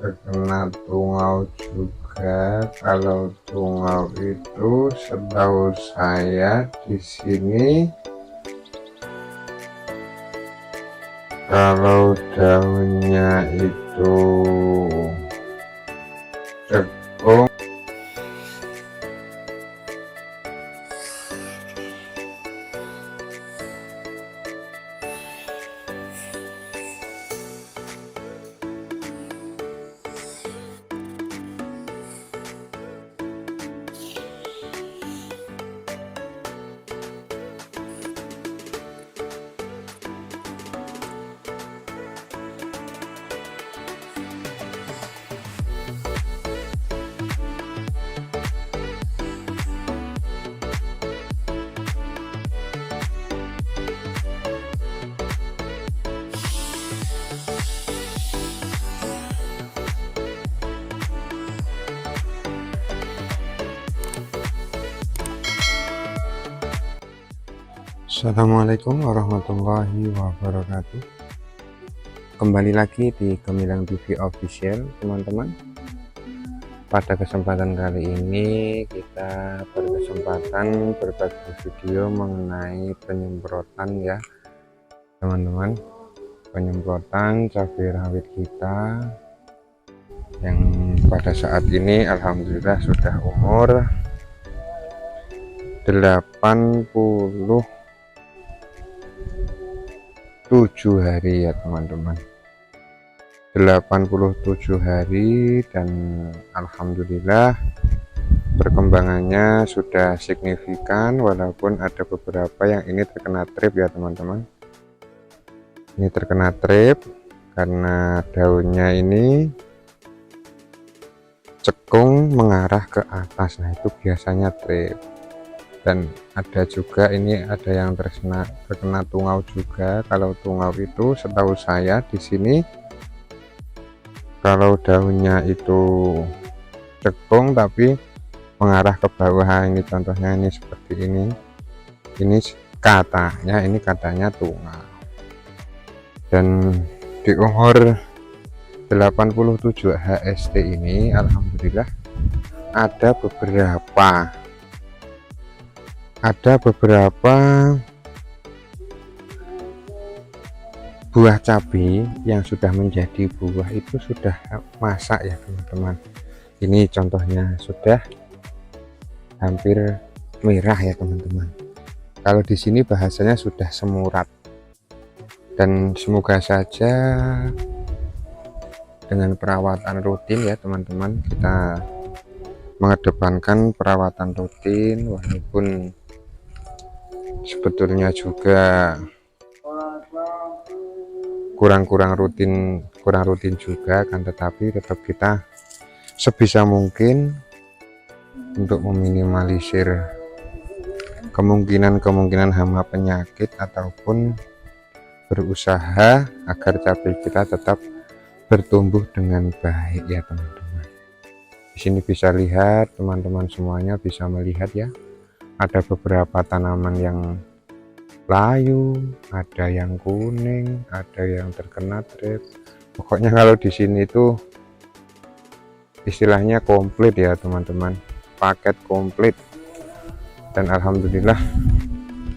terkena tungau juga. Kalau tungau itu setahu saya di sini, kalau daunnya itu cekung, Assalamualaikum warahmatullahi wabarakatuh. Kembali lagi di Gemilang TV Official, teman-teman. Pada kesempatan kali ini kita berkesempatan berbagi video mengenai penyemprotan ya, teman-teman. Penyemprotan cabai rawit kita yang pada saat ini alhamdulillah sudah umur 87 hari ya teman-teman, 87 hari, dan alhamdulillah perkembangannya sudah signifikan, walaupun ada beberapa yang ini terkena trip ya teman-teman. Ini terkena trip karena daunnya ini cekung mengarah ke atas, nah itu biasanya trip. Dan ada juga ini ada yang terkena tungau juga. Kalau tungau itu setahu saya di sini, kalau daunnya itu cekung tapi mengarah ke bawah, ini contohnya ini seperti ini katanya tungau. Dan di umur 87 HST ini alhamdulillah ada beberapa buah cabai yang sudah menjadi buah, itu sudah masak ya teman-teman. Ini contohnya sudah hampir merah ya teman-teman. Kalau di sini bahasanya sudah semurat. Dan semoga saja dengan perawatan rutin ya teman-teman, kita mengedepankan perawatan rutin, walaupun sebetulnya juga kurang rutin juga kan, tetapi tetap kita sebisa mungkin untuk meminimalisir kemungkinan hama penyakit, ataupun berusaha agar cabai kita tetap bertumbuh dengan baik ya teman-teman. Di sini bisa lihat, teman-teman semuanya bisa melihat ya, ada beberapa tanaman yang layu, ada yang kuning, ada yang terkena trip. Pokoknya kalau di sini itu istilahnya komplit ya teman-teman, paket komplit. Dan alhamdulillah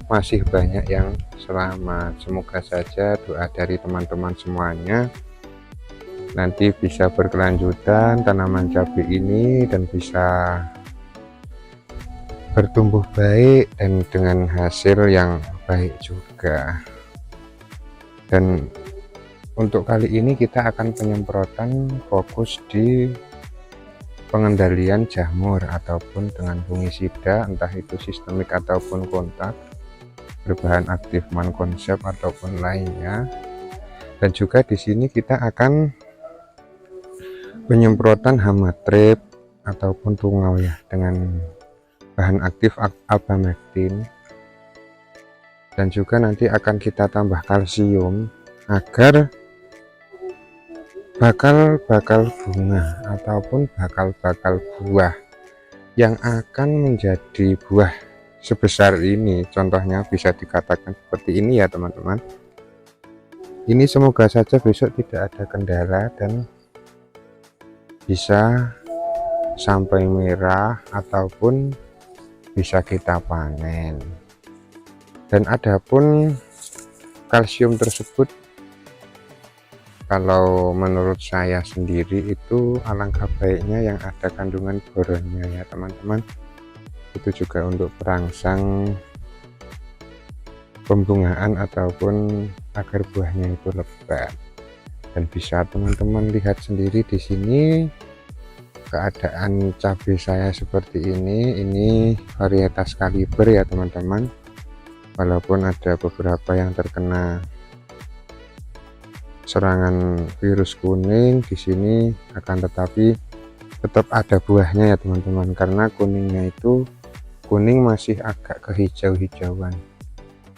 masih banyak yang selamat. Semoga saja doa dari teman-teman semuanya nanti bisa berkelanjutan tanaman cabai ini dan bisa bertumbuh baik dan dengan hasil yang baik juga. Dan untuk kali ini kita akan penyemprotan fokus di pengendalian jamur ataupun dengan fungisida, entah itu sistemik ataupun kontak, berbahan aktif mankonsep ataupun lainnya. Dan juga di sini kita akan penyemprotan hama trip ataupun tungau ya, dengan bahan aktif abamectin. Dan juga nanti akan kita tambah kalsium agar bakal bunga ataupun bakal buah yang akan menjadi buah sebesar ini, contohnya bisa dikatakan seperti ini ya teman-teman. Ini semoga saja besok tidak ada kendala dan bisa sampai merah ataupun bisa kita panen. Dan adapun kalsium tersebut, kalau menurut saya sendiri itu alangkah baiknya yang ada kandungan boronnya ya teman-teman. Itu juga untuk perangsang pembungaan ataupun agar buahnya itu lebat. Dan bisa teman-teman lihat sendiri di sini keadaan cabai saya seperti ini varietas kaliber ya teman-teman. Walaupun ada beberapa yang terkena serangan virus kuning di sini, akan tetapi tetap ada buahnya ya teman-teman, karena kuningnya itu kuning masih agak kehijau-hijauan.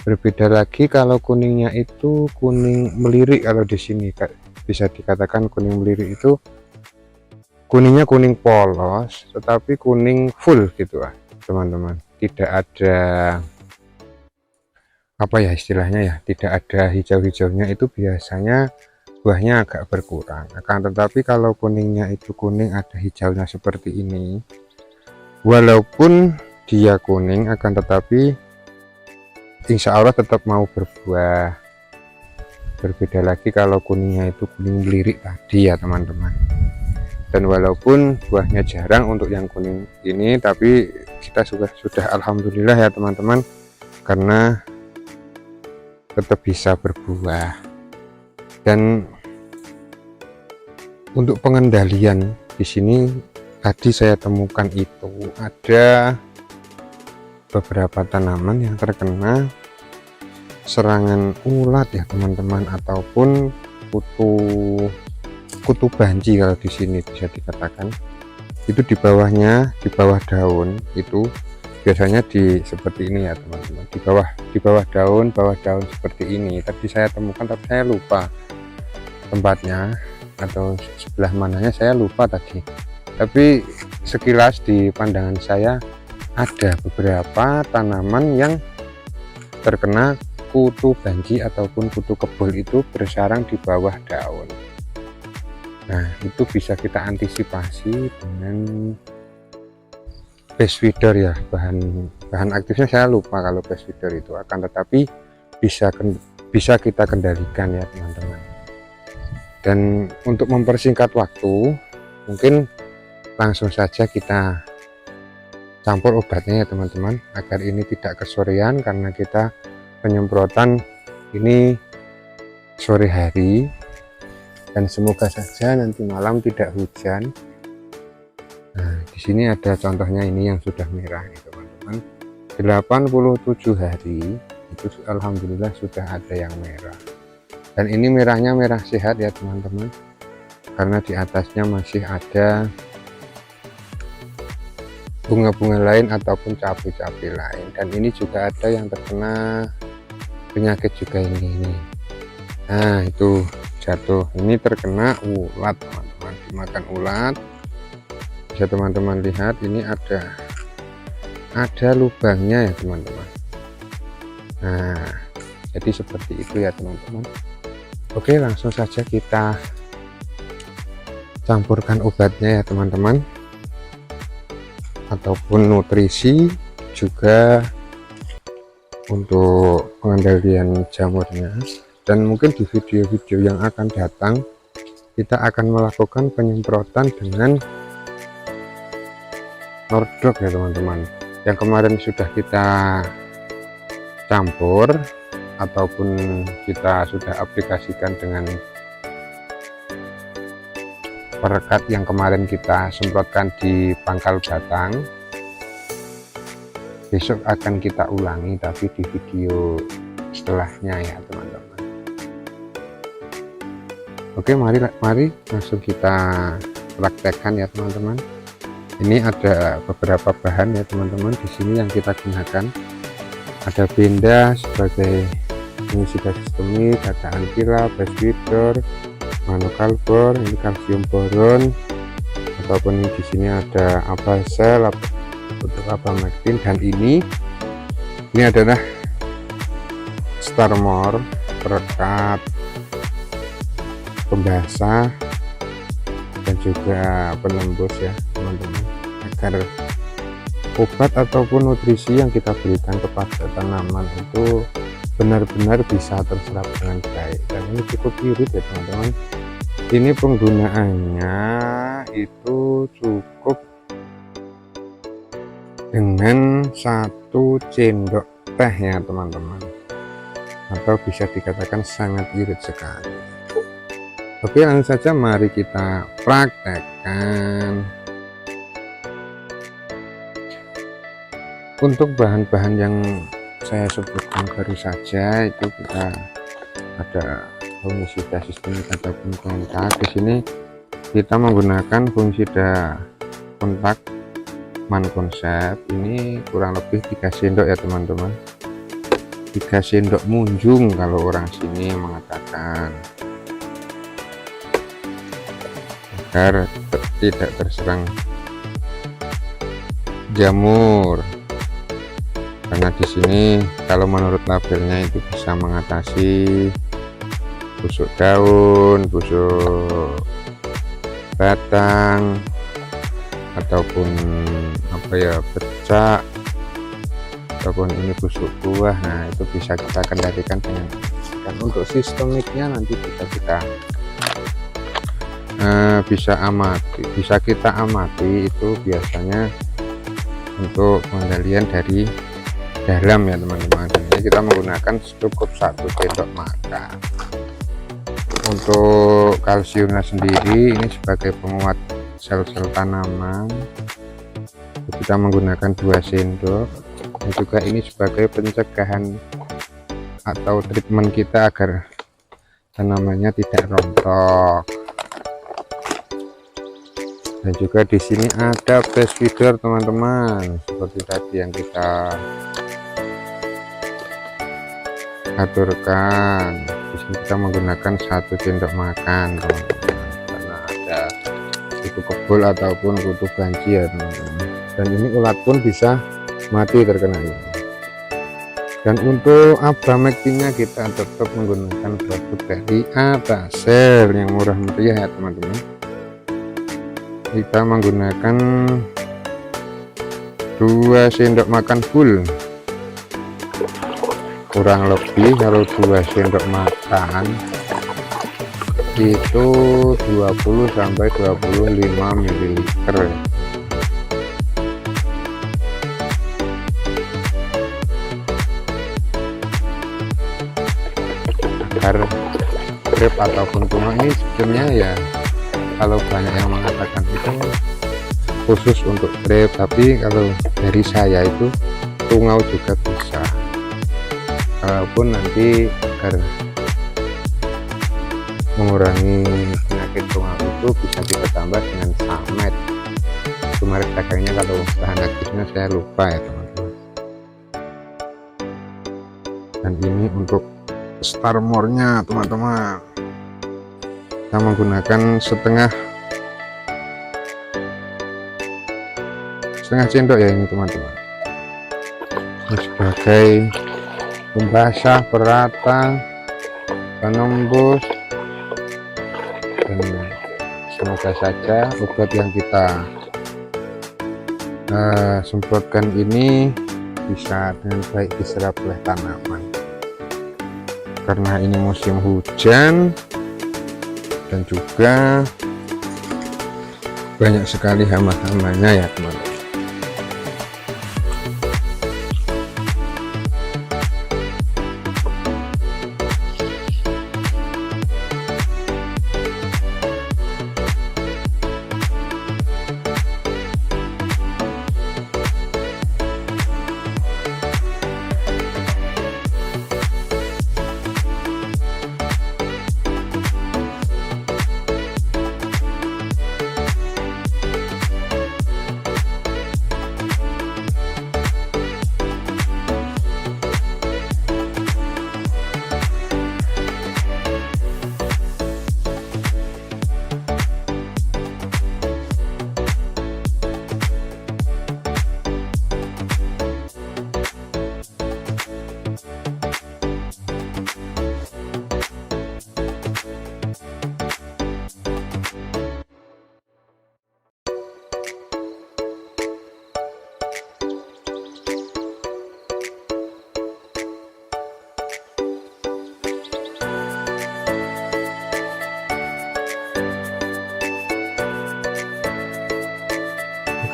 Berbeda lagi kalau kuningnya itu kuning melirik. Kalau di sini bisa dikatakan kuning melirik itu kuningnya kuning polos tetapi kuning full gitu teman-teman, tidak ada apa ya istilahnya ya, tidak ada hijau-hijaunya. Itu biasanya buahnya agak berkurang. Akan tetapi kalau kuningnya itu kuning ada hijaunya seperti ini, walaupun dia kuning akan tetapi insya Allah tetap mau berbuah. Berbeda lagi kalau kuningnya itu kuning melirik tadi ya teman-teman. Dan walaupun buahnya jarang untuk yang kuning ini, tapi kita sudah alhamdulillah ya teman-teman, karena tetap bisa berbuah. Dan untuk pengendalian di sini tadi saya temukan itu ada beberapa tanaman yang terkena serangan ulat ya teman-teman, ataupun kutu banci kalau di sini bisa dikatakan. Itu di bawahnya, di bawah daun itu biasanya seperti ini ya teman-teman, di bawah daun seperti ini. Tadi saya temukan tapi saya lupa tempatnya atau sebelah mananya, saya lupa tadi. Tapi sekilas di pandangan saya ada beberapa tanaman yang terkena kutu banci ataupun kutu kebul itu bersarang di bawah daun. Nah, itu bisa kita antisipasi dengan base feeder ya. Bahan aktifnya saya lupa kalau base feeder itu, akan tetapi bisa kita kendalikan ya teman-teman. Dan untuk mempersingkat waktu, mungkin langsung saja kita campur obatnya ya teman-teman, agar ini tidak kesorean, karena kita penyemprotan ini sore hari. Dan semoga saja nanti malam tidak hujan. Nah, di sini ada contohnya ini yang sudah merah nih teman-teman. 87 hari itu alhamdulillah sudah ada yang merah. Dan ini merahnya merah sehat ya teman-teman, karena di atasnya masih ada bunga-bunga lain ataupun cabai-cabai lain. Dan ini juga ada yang terkena penyakit juga ini. Nah, itu jatuh, ini terkena ulat teman-teman, dimakan ulat. Bisa teman-teman lihat ini ada lubangnya ya teman-teman. Nah, jadi seperti itu ya teman-teman. Oke, langsung saja kita campurkan obatnya ya teman-teman, ataupun nutrisi juga untuk pengendalian jamurnya. Dan mungkin di video-video yang akan datang kita akan melakukan penyemprotan dengan Nordok ya teman-teman. Yang kemarin sudah kita campur ataupun kita sudah aplikasikan dengan perekat yang kemarin kita semprotkan di pangkal batang. Besok akan kita ulangi tapi di video setelahnya ya teman-teman. Oke, mari langsung kita praktekkan ya teman-teman. Ini ada beberapa bahan ya teman-teman di sini yang kita gunakan. Ada Benda sebagai fungisida sistemik, ada Ankila, base feeder, Manokalbor, ini kalsium boron, ataupun di sini ada Abasel untuk Abamectin. Dan ini adalah Starmore, perekat pembasah dan juga penembus ya teman-teman, agar obat ataupun nutrisi yang kita berikan kepada tanaman itu benar-benar bisa terserap dengan baik. Dan ini cukup irit ya teman-teman, ini penggunaannya itu cukup dengan 1 sendok teh ya teman-teman, atau bisa dikatakan sangat irit sekali. Oke, langsung saja mari kita praktekkan. Untuk bahan-bahan yang saya sebutkan baru saja itu kita ada fungisida sistemik ataupun kontak. Di sini kita menggunakan fungisida kontak Manconsep, ini kurang lebih 3 sendok ya teman-teman, 3 sendok munjung kalau orang sini mengatakan, agar tidak terserang jamur. Karena di sini kalau menurut labelnya itu bisa mengatasi busuk daun, busuk batang, ataupun apa ya, bercak, ataupun ini busuk buah. Nah, itu bisa kita kendalikan dengan, dan untuk sistemiknya nanti kita bisa kita amati itu biasanya untuk pengendalian dari dalam ya teman-teman. Ini kita menggunakan cukup 1 sendok makan. Untuk kalsiumnya sendiri ini sebagai penguat sel-sel tanaman, kita menggunakan 2 sendok, dan juga ini sebagai pencegahan atau treatment kita agar tanamannya tidak rontok. Dan juga di sini ada base feeder teman-teman, seperti tadi yang kita aturkan. Di sini kita menggunakan 1 sendok makan teman-teman, karena ada kutu kebul ataupun kutu banci ya teman-teman. Dan ini ulat pun bisa mati terkena ini. Dan untuk abamectinnya kita tetap menggunakan produk dari Atasel yang murah meriah ya teman-teman. Kita menggunakan 2 sendok makan full, kurang lebih kalau 2 sendok makan itu 20 sampai 25 ml. Agar grip ataupun tungau ini sebenarnya ya, kalau banyak yang mengatakan itu khusus untuk grip, tapi kalau dari saya itu tungau juga bisa. Walaupun nanti agar mengurangi penyakit tungau itu bisa kita tambah dengan Samet. Itu merek dagangnya, kalau bahan aktifnya saya lupa ya teman-teman. Dan ini untuk Starmore-nya teman-teman, kita menggunakan setengah sendok ya ini teman-teman, sebagai pembasah, perata, penembus, dan semoga saja obat yang kita semprotkan ini bisa dengan baik diserap oleh tanaman. Karena ini musim hujan dan juga banyak sekali hama-hamanya ya teman-teman.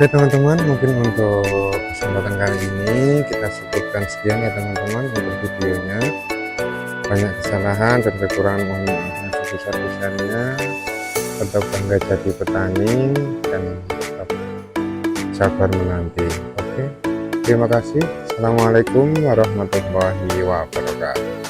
Oke teman-teman, mungkin untuk kesempatan kali ini kita cukupkan sekian ya teman-teman untuk videonya. Banyak kesalahan dan kekurangan, mohon maaf yang sebesar-besarnya. Tetap bangga jadi petani dan tetap sabar menanti. Oke, terima kasih. Assalamualaikum warahmatullahi wabarakatuh.